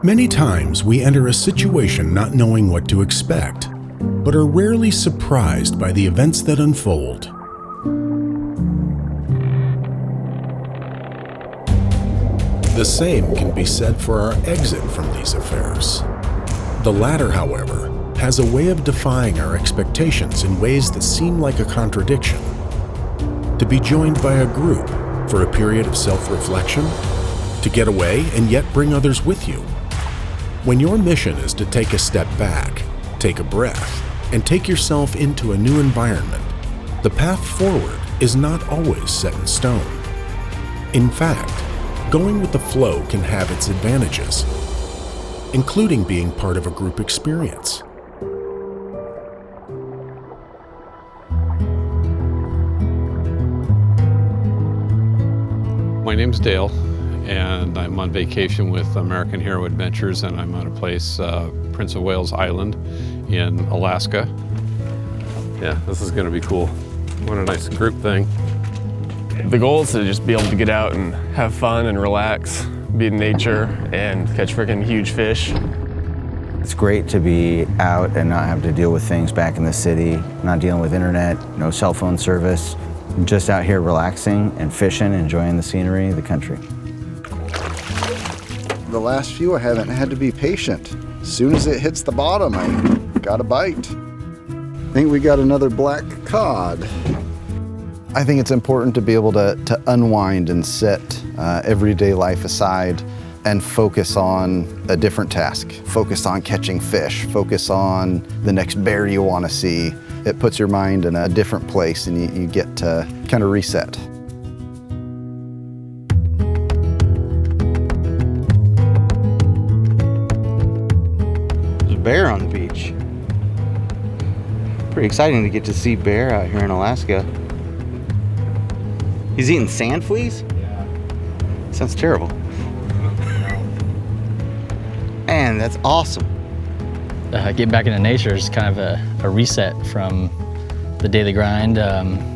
Many times we enter a situation not knowing what to expect, but are rarely surprised by the events that unfold. The same can be said for our exit from these affairs. The latter, however, has a way of defying our expectations in ways that seem like a contradiction. To be joined by a group for a period of self-reflection, to get away and yet bring others with you. When your mission is to take a step back, take a breath, and take yourself into a new environment, the path forward is not always set in stone. In fact, going with the flow can have its advantages, including being part of a group experience. My name's Dale, and I'm on vacation with American Hero Adventures, and I'm on a place, Prince of Wales Island in Alaska. Yeah, this is gonna be cool. What a nice group thing. The goal is to just be able to get out and have fun and relax, be in nature, and catch freaking huge fish. It's great to be out and not have to deal with things back in the city, not dealing with internet, no cell phone service. Just out here relaxing and fishing, enjoying the scenery, the country. The last few I haven't had to be patient. As soon as it hits the bottom, I got a bite. I think we got another black cod. I think it's important to be able to unwind and set everyday life aside and focus on a different task. Focus on catching fish, focus on the next bear you want to see. It puts your mind in a different place and you get to kind of reset. There's a bear on the beach. Pretty exciting to get to see bear out here in Alaska. He's eating sand fleas? Yeah. Sounds terrible. Man, that's awesome. Getting back into nature is kind of a reset from the daily grind.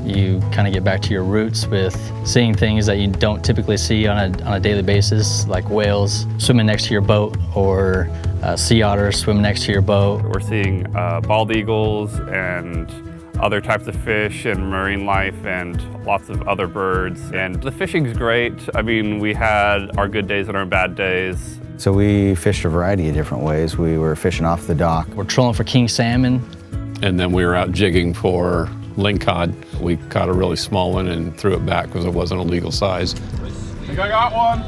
You kind of get back to your roots with seeing things that you don't typically see on a daily basis, like whales swimming next to your boat or sea otters swimming next to your boat. We're seeing bald eagles and other types of fish and marine life and lots of other birds. And the fishing's great. I mean, we had our good days and our bad days. So we fished a variety of different ways. We were fishing off the dock. We're trolling for king salmon. And then we were out jigging for lingcod. We caught a really small one and threw it back because it wasn't a legal size. I think I got one.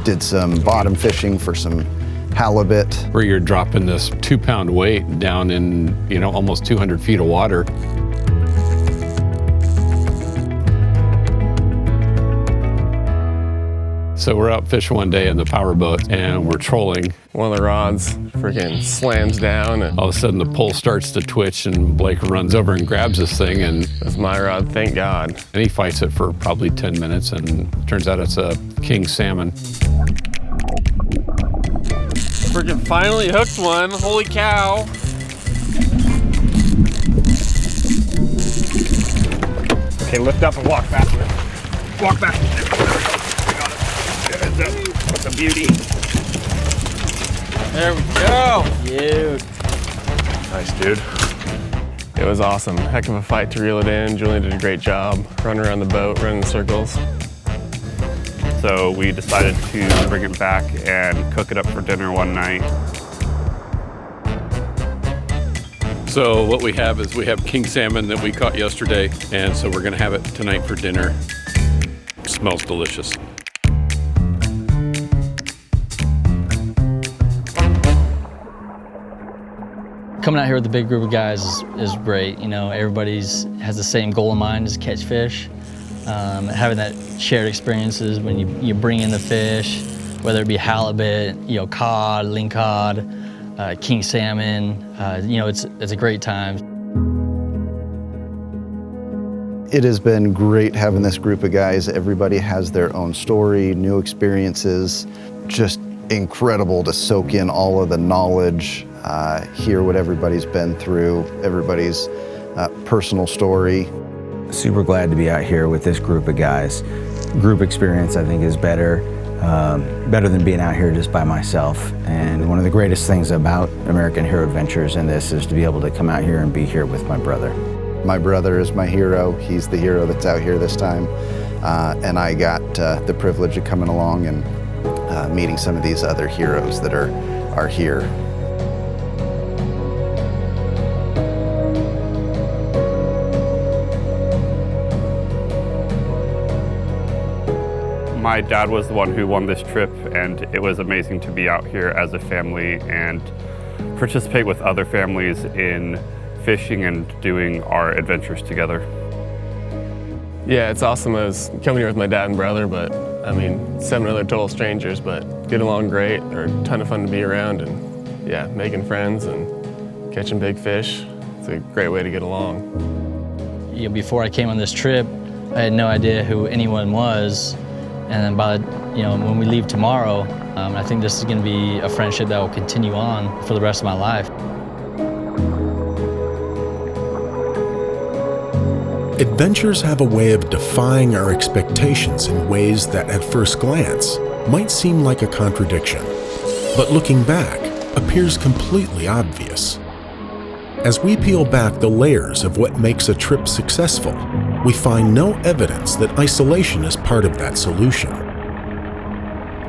Did some bottom fishing for some halibut. Where you're dropping this 2-pound weight down in, almost 200 feet of water. So we're out fishing one day in the power boat and we're trolling. One of the rods freaking slams down and All of a sudden the pole starts to twitch and Blake runs over and grabs this thing and that's my rod, thank God. he fights it for probably 10 minutes and turns out it's a king salmon. Freaking finally hooked one, holy cow. Okay, lift up and walk back. Walk back. That's a beauty. There we go. Dude. Nice, dude. It was awesome. Heck of a fight to reel it in. Julian did a great job running around the boat, running in circles. So we decided to bring it back and cook it up for dinner one night. So what we have is we have king salmon that we caught yesterday, and so we're gonna have it tonight for dinner. It smells delicious. Coming out here with a big group of guys is great. Everybody's has the same goal in mind, is catch fish. Having that shared experiences when you bring in the fish, whether it be halibut, cod, lingcod, king salmon, it's a great time. It has been great having this group of guys. Everybody has their own story, new experiences. Just incredible to soak in all of the knowledge, hear what everybody's been through. Everybody's personal story. Super glad to be out here with this group of guys. Group experience, I think, is better than being out here just by myself. And one of the greatest things about American Hero Adventures and this is to be able to come out here and be here with my brother. My brother is my hero. He's the hero that's out here this time. And I got the privilege of coming along and meeting some of these other heroes that are here. My dad was the one who won this trip, and it was amazing to be out here as a family and participate with other families in fishing and doing our adventures together. Yeah, it's awesome. I was coming here with my dad and brother, but I mean, 7 other total strangers, but get along great. They're a ton of fun to be around, and yeah, making friends and catching big fish. It's a great way to get along. You know, before I came on this trip, I had no idea who anyone was. And then by, when we leave tomorrow, I think this is going to be a friendship that will continue on for the rest of my life. Adventures have a way of defying our expectations in ways that at first glance might seem like a contradiction, but looking back appears completely obvious. As we peel back the layers of what makes a trip successful, we find no evidence that isolation is part of that solution.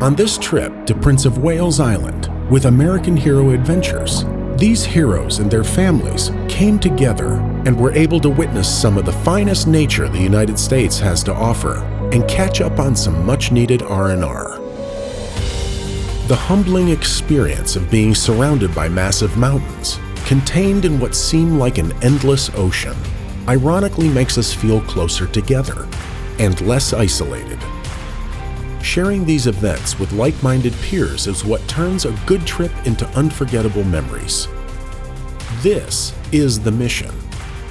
On this trip to Prince of Wales Island with American Hero Adventures, these heroes and their families came together and were able to witness some of the finest nature the United States has to offer and catch up on some much-needed R&R. The humbling experience of being surrounded by massive mountains, contained in what seemed like an endless ocean, ironically makes us feel closer together and less isolated. Sharing these events with like-minded peers is what turns a good trip into unforgettable memories. This is the mission,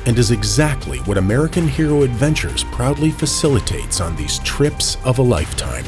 and is exactly what American Hero Adventures proudly facilitates on these trips of a lifetime.